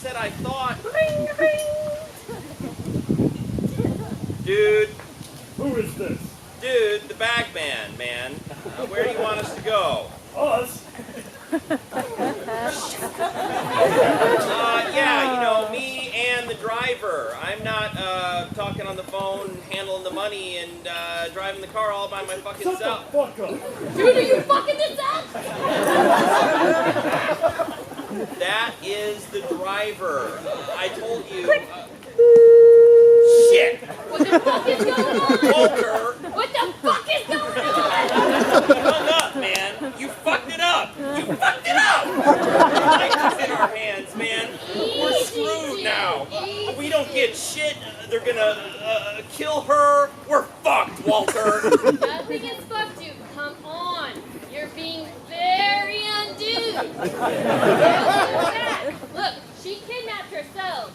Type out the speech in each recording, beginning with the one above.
said I thought. Dude. Who is this? Dude, the bagman, man. Where do you want us to go? Us? Yeah, you know, me and the driver. I'm not talking on the phone, handling the money, and driving the car all by my fucking Shut self. the fuck up! Dude, are you fucking this up? That is the driver. I told you. Shit! What the fuck is going on? Walter! What the fuck is going on? Hung up, man. You fucked it up. You fucked it up. Life is in our hands, man. We're screwed now. We don't get shit. They're gonna kill her. We're fucked, Walter. Nothing is fucked, dude. Come on. You're being very undue. Look, she kidnapped herself.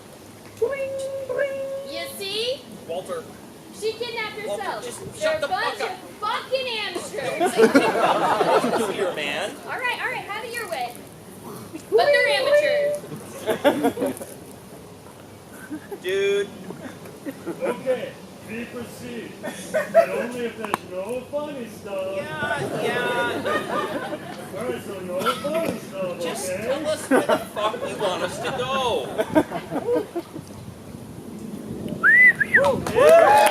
You see? Walter. She kidnapped herself. Walter, just They're shut a the bunch fuck up. of fucking amateurs. Here, man. All right, have it your way. But they're amateurs. Dude. Okay, we proceed. But only if there's no funny stuff. Yeah. Alright, so no funny stuff, Just okay? tell us where the fuck you want us to go. Yeah!